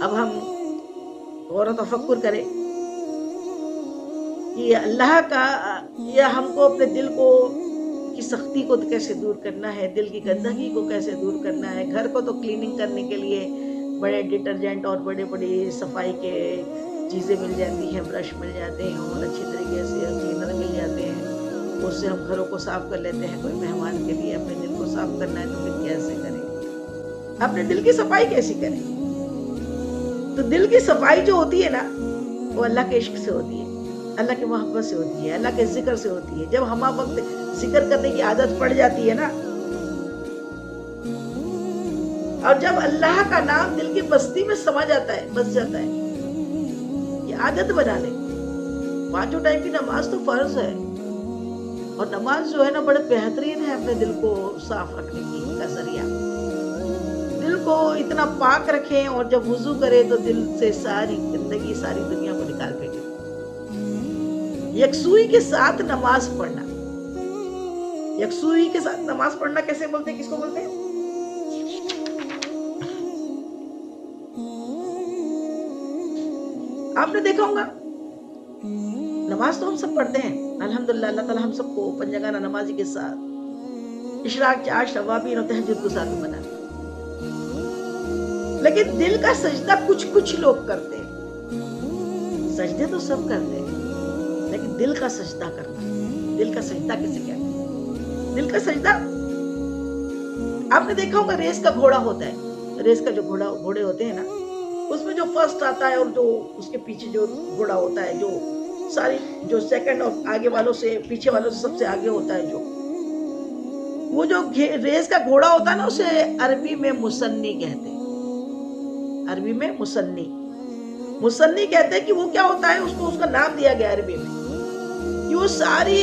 اب ہم غور و تفکر کریں کہ اللہ کا یا ہم کو اپنے دل کو کی سختی کو کیسے دور کرنا ہے، دل کی گندگی کو کیسے دور کرنا ہے. گھر کو تو کلیننگ کرنے کے لیے بڑے ڈٹرجنٹ اور بڑے بڑی صفائی کے چیزیں مل جاتی ہیں، برش مل جاتے ہیں اور اچھی طریقے سے کلینر مل جاتے ہیں، اس سے ہم گھروں کو صاف کر لیتے ہیں. کوئی مہمان کے لیے اپنے دل کو صاف کرنا ہے تو پھر کیسے کریں، اپنے دل کی صفائی کیسی کریں؟ تو دل کی صفائی جو ہوتی ہے نا، وہ اللہ کے عشق سے ہوتی ہے، اللہ کی محبت سے ہوتی ہے، اللہ کے ذکر سے ہوتی ہے. جب ہم وقت ذکر کرنے کی عادت پڑ جاتی ہے نا، اور جب اللہ کا نام دل کی بستی میں سما جاتا ہے، بس جاتا ہے، یہ عادت بنا لے. 5 ٹائم کی نماز تو فرض ہے، اور نماز جو ہے نا بڑے بہترین ہے اپنے دل کو صاف رکھنے کی کا ذریعہ. دل کو اتنا پاک رکھیں اور جب وضو کرے تو دل سے ساری گندگی ساری دنیا کو نکال پھینکے. یکسوئی کے ساتھ نماز پڑھنا، یکسوئی کے ساتھ نماز پڑھنا کیسے بولتے ہیں، کس کو بولتے ہیں؟ آپ نے دیکھا ہوگا نماز تو ہم سب پڑھتے ہیں الحمدللہ. اللہ تعالیٰ ہم سب کو پنجگانہ نمازی کے ساتھ اشراق چاش توابین اور تہجد گزار بنا. لیکن دل کا سجدہ کچھ لوگ کرتے ہیں. سجدے تو سب کرتے ہیں، لیکن دل کا سجدہ کرنا، دل کا سجدہ کسے کہتے ہیں؟ دل کا سجدہ آپ نے دیکھا ہوگا ریس کا گھوڑا ہوتا ہے، ریس کا جو گھوڑے ہوتے ہیں نا، اس میں جو فرسٹ آتا ہے اور جو اس کے پیچھے جو گھوڑا ہوتا ہے، جو سیکنڈ اور آگے والوں سے پیچھے والوں سے سب سے آگے ہوتا ہے، وہ جو ریس کا گھوڑا ہوتا ہے نا، اسے عربی میں مصنی کہتے ہیں. عربی میں مصنی کہتے ہیں کہ وہ کیا ہوتا ہے، اس کو اس کا نام دیا گیا عربی میں کہ وہ ساری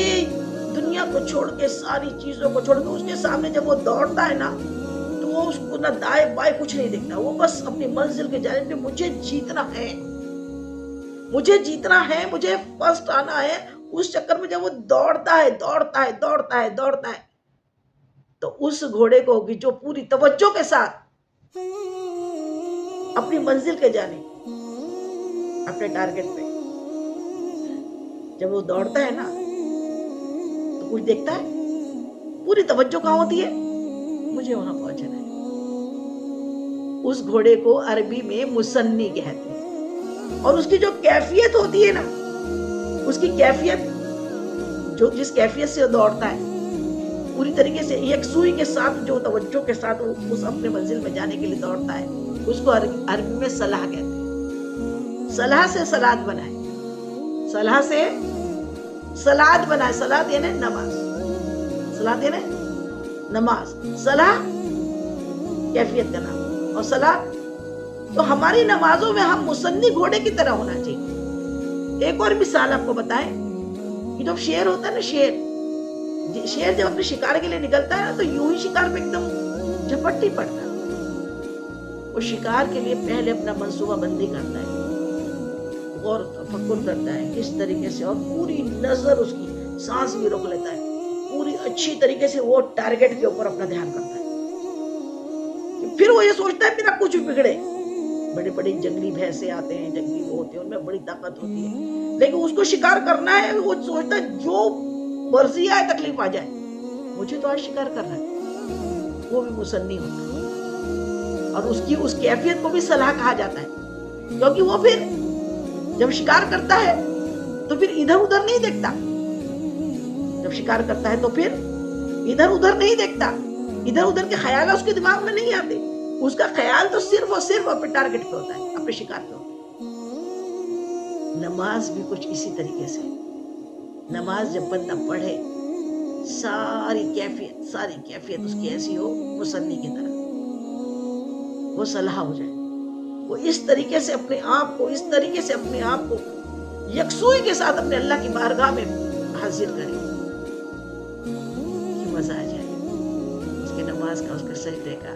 دنیا کو چھوڑ کے، ساری چیزوں کو چھوڑ کے اس کے سامنے جب وہ دوڑتا ہے نا، تو وہ اس کو نہ دائیں بائیں کچھ نہیں دیکھتا، وہ بس اپنی منزل کے جانب میں مجھے جیتنا ہے، مجھے فرسٹ آنا ہے. اس چکر میں جب وہ دوڑتا ہے تو اس گھوڑے کو جو پوری توجہ کے ساتھ اپنی منزل کے جانب، اپنے ٹارگٹ پہ جب وہ دوڑتا ہے نا، تو کچھ دیکھتا ہے، پوری توجہ کہاں ہوتی ہے، مجھے وہاں پہنچنا ہے. اس گھوڑے کو عربی میں مصنی کہتے ہیں. اور اس کی جو کیفیت ہوتی ہے نا، اس کی کیفیت جو جس کیفیت سے دوڑتا ہے، پوری طریقے سے یکسوئی کے ساتھ، جو توجہ کے ساتھ وہ اس اپنے منزل میں جانے کے لیے دوڑتا ہے، اس کو عربی میں صلاح کہتے ہیں. صلاح سے صلات بنائے، صلاح سے صلات بنائے. صلات یعنی نماز، صلات یعنی نماز، صلاح کیفیت کا نام. اور صلات تو ہماری نمازوں میں ہم مصنی گھوڑے کی طرح ہونا چاہیے. ایک اور مثال آپ کو بتائیں کہ جب شیر ہوتا ہے نا، شیر جب اپنے شکار کے لیے نکلتا ہے تو یوں ہی شکار پہ ایک دم جھپٹ نہیں پڑتا. وہ شکار کے لیے پہلے اپنا منصوبہ بندی کرتا ہے، غور تفکر کرتا ہے کس طریقے سے، اور پوری نظر اس کی، سانس بھی روک لیتا ہے، پوری اچھی طریقے سے وہ ٹارگٹ کے اوپر اپنا دھیان کرتا ہے. پھر وہ یہ سوچتا ہے میرا کچھ بگڑے. بڑی بڑی جنگلی بھینسیں آتے ہیں، جنگلی وہ ہوتے ہیں، ان میں بڑی طاقت ہوتی ہے، لیکن اس کو شکار کرنا ہے. وہ سوچتا ہے جو مرضی آئے، تکلیف آ جائے، مجھے تو آج شکار کرنا ہے. وہ بھی مصنی ہوتا ہے، اور اس کیفیت کو بھی صلاح کہا جاتا ہے، کیونکہ وہ پھر جب شکار کرتا ہے تو پھر ادھر ادھر نہیں دیکھتا. جب شکار کرتا ہے تو پھر ادھر ادھر نہیں دیکھتا، ادھر ادھر کے خیال اس کے دماغ میں نہیں آتے. اس کا خیال تو صرف اور صرف اپنے ٹارگٹ پہ ہوتا ہے، اپنے شکار پہ ہوتا ہے. نماز بھی کچھ اسی طریقے سے. نماز جب بندہ پڑھے، ساری کیفیت اس کی ایسی ہو مصنی کی طرح، وہ صلاح ہو جائے. وہ اس طریقے سے اپنے آپ کو یکسوئی کے ساتھ اپنے اللہ کی بارگاہ میں حاضر کرے کہ مزہ آ جائے اس کے نماز کا، اس کے سجدے کا.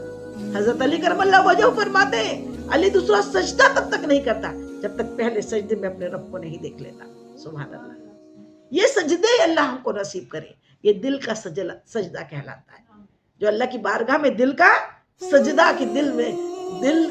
حضرت علی کرم اللہ وجہ فرماتے ہیں، علی دوسرا سجدہ تب تک نہیں کرتا جب تک پہلے سجدے میں اپنے رب کو نہیں دیکھ لیتا. سبحان اللہ. یہ سجدے اللہ ہم کو نصیب کرے. یہ دل کا سجدہ کہلاتا ہے، جو اللہ کی بارگاہ میں دل کا سجدہ، کہ دل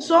100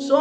100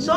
100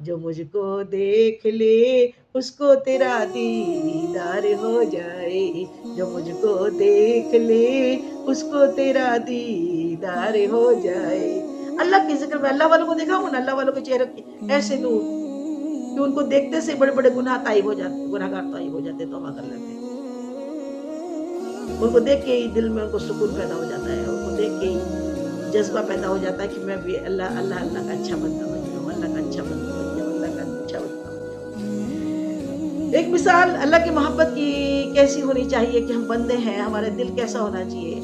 جو مجھ کو دیکھ لے اس کو تیرا دیدار ہو جائے، جو مجھ کو دیکھ لے اس کو تیرا دیدار ہو جائے۔ اللہ کے ذکر میں اللہ والوں کو دیکھا ہوں نا، اللہ والوں کے چہرے کی ایسے نور کہ ان کو دیکھتے سے بڑے بڑے گناہ طائب ہو جاتے، گناہ گار طائب ہو جاتے، توبہ کر لیتے۔ ان کو دیکھ کے ہی دل میں ان کو سکون پیدا ہو جاتا ہے، ان کو دیکھ کے ہی جذبہ پیدا ہو جاتا ہے کہ میں بھی اللہ اللہ اللہ کا اچھا بندہ بن جاؤں، اللہ کا اچھا بندہ بن جاؤں، اللہ کا اچھا بندہ بن جاؤں۔ ایک مثال اللہ کی محبت کی کیسی ہونی چاہیے کہ ہم بندے ہیں، ہمارے دل کیسا ہونا چاہیے۔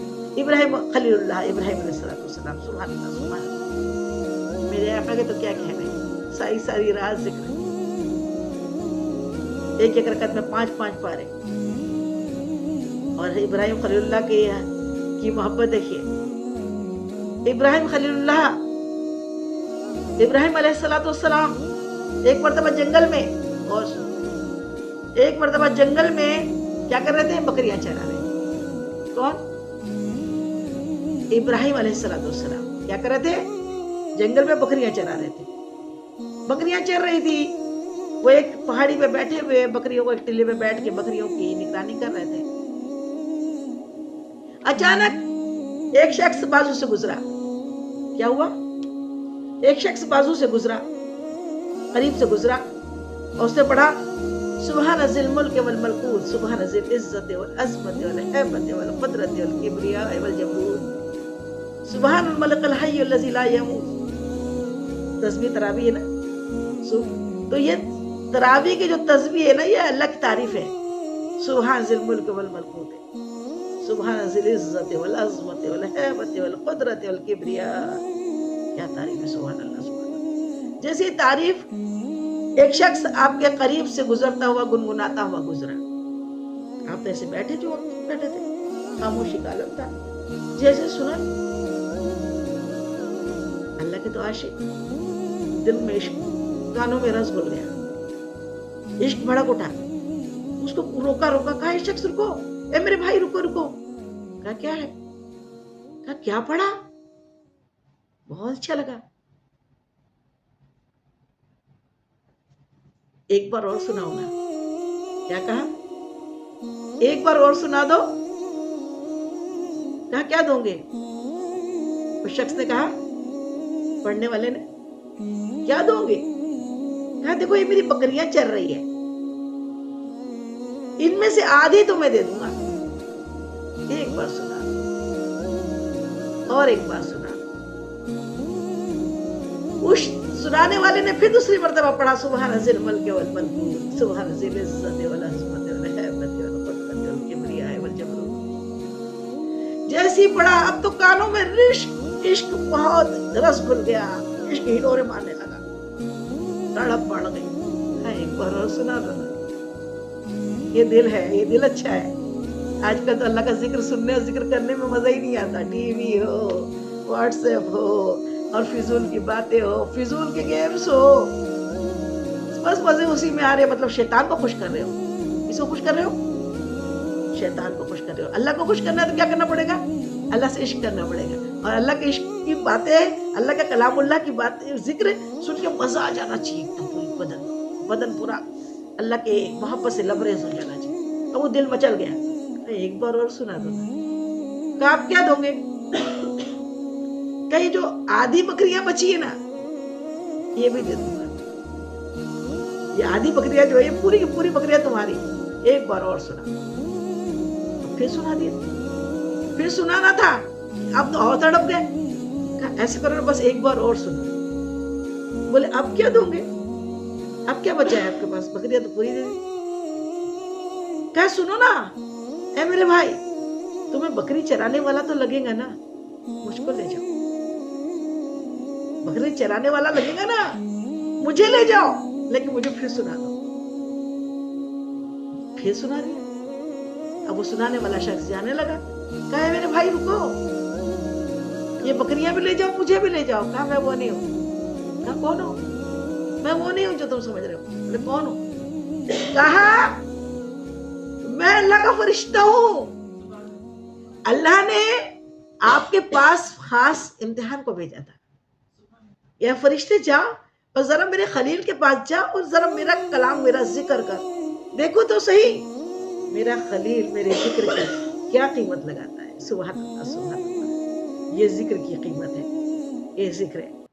ابراہیم خلیل اللہ، ابراہیم علیہ السلام، سبحان اللہ سبحان اللہ، میرے آقا کے تو کیا کہنے، ساری ساری رات ذکر، ایک ایک رکعت میں 5 پارے، اور ابراہیم خلیل اللہ کی محبت دیکھیے۔ ابراہیم خلیل اللہ، ابراہیم علیہ السلام ایک مرتبہ جنگل میں، اور ایک مرتبہ جنگل میں کیا کر رہے تھے؟ بکریاں چرا رہے تھے۔ کون؟ ابراہیم علیہ السلام کیا کر رہے تھے؟ جنگل میں بکریاں چرا رہے تھے۔ بکریاں چر رہی تھی، وہ ایک پہاڑی پہ بیٹھے ہوئے بکریوں کو ایک ٹلے پہ بیٹھ کے بکریوں کی نگرانی کر رہے تھے۔ اچانک ایک شخص بازو سے گزرا۔ کیا ہوا؟ ایک شخص بازو سے گزرا، قریب سے گزرا، اور اس نے پڑھا سبحان ذی الملک والملکوت، سبحان ذی العزت والعظمت والہیبت والقدرت والکبریاء والجبروت، سبحان الملک الحی الذی لا یموت۔ تسبیح تراویح ہے نا، تو یہ تراویح کی جو تسبیح ہے نا، یہ اللہ کی تعریف ہے۔ سبحان ذی الملک والملکوت، سبحان ذی العزت والعظمت والہیبت والقدرت والکبریاء، کیا تعریف ہے، سبحان اللہ سبحان اللہ۔ جیسی تعریف ایک شخص آپ کے قریب سے گزرتا ہوا گنگناتا ہوا گزرا، آپ ایسے بیٹھے، جو وقت بیٹھے تھے، خاموشی کا عالم تھا، جیسے سنا اللہ کے تو عاشق، دل میں عشق، کانوں میں رس گھل گیا، عشق بھڑک اٹھا، اس کو روکا، کہا اے شخص رکو، اے میرے بھائی رکو، کہا کیا ہے؟ کہا کیا پڑھا؟ بہت اچھا لگا، ایک بار اور سناؤ نا۔ کیا کہا؟ ایک بار اور سنا دو۔ کہا کیا دوں گے؟ اس شخص نے کہا، پڑھنے والے نے، کیا دوں گے؟ کہا دیکھو یہ میری بکریاں چر رہی ہے، ان میں سے آدھی تو میں دے دوں گا۔ ایک بار سنا، اور ایک بار سنا۔ اس سنانے والے نے پھر دوسری مرتبہ پڑھا سبحان ذی الملک والملکوت، سبحان ذی العزت والعظمت والہیبت والقدرت والکبریاء والجبروت۔ جیسی پڑھا، اب تو کانوں میں عشق بہت رس گھل گیا، عشق ہنڈورے مارنے لگا، تڑپ بڑھ گئی۔ ایک بار اور سنا دو نا۔ یہ دل ہے، یہ دل اچھا ہے۔ آج کل تو اللہ کا ذکر سننے اور ذکر کرنے میں مزہ ہی نہیں آتا، ٹی وی ہو، واٹس ایپ ہو، اور فضول کی باتیں ہو، فضول کے گیمز ہو، بس مزے اسی میں آ رہے، مطلب شیطان کو خوش کر رہے ہو۔ کس کو خوش کر رہے ہو؟ شیطان کو خوش کر رہے ہو۔ اللہ کو خوش کرنا ہے تو کیا کرنا پڑے گا؟ اللہ سے عشق کرنا پڑے گا، اور اللہ کے عشق کی باتیں، اللہ کا کلام اللہ کی باتیں، ذکر سن کے مزہ آ جانا چاہیے، پوری بدن پورا اللہ کے محبت سے لبریز ہو جانا چاہیے۔ تو وہ دل مچل گیا، ایک بار اور سنا دو نا۔ کہ آپ کیا دو گے؟ کہیں جو آدھی بکریاں بچی ہے نا، یہ بھی دے دوں گا۔ یہ آدھی بکریاں جو ہے، یہ پوری کی پوری بکریاں تمہاری۔ ایک بار اور سنا، پھر سنا دیا، پھر سنانا تھا، اب تو اور تڑپ گئے۔ ایسے کرو، بس ایک بار اور سنا۔ بولے اب کیا دوں گے؟ اب کیا بچا ہے آپ کے پاس؟ بکریاں تو پوری دے دی۔ کہا سنو نا اے میرے بھائی، تمہیں بکری چرانے والا تو لگے گا نا، مجھ کو لے جاؤ۔ بکری چرانے والا لگے گا نا، مجھے لے جاؤ، لیکن مجھے پھر سنا دو۔ پھر سنا دیا۔ اب وہ سنانے والا شخص جانے لگا۔ کہا ہے میرے بھائی رکو، یہ بکریاں بھی لے جاؤ، مجھے بھی لے جاؤ۔ کہا میں وہ نہیں ہوں۔ کہا کون ہو؟ میں وہ نہیں ہوں جو تم سمجھ رہے ہو۔ بولے کون ہوں؟ کہا میں اللہ کا فرشتہ ہوں، اللہ نے آپ کے پاس خاص امتحان کو بھیجا تھا۔ یا فرشتے جاؤ اور ذرا میرے خلیل کے پاس جا اور ذرا میرا کلام، میرا ذکر کر، دیکھو تو صحیح میرا خلیل میرے ذکر کی کیا قیمت لگاتا ہے۔ سبحان اللہ، سبحان اللہ، یہ ذکر کی قیمت ہے، یہ ذکر ہے۔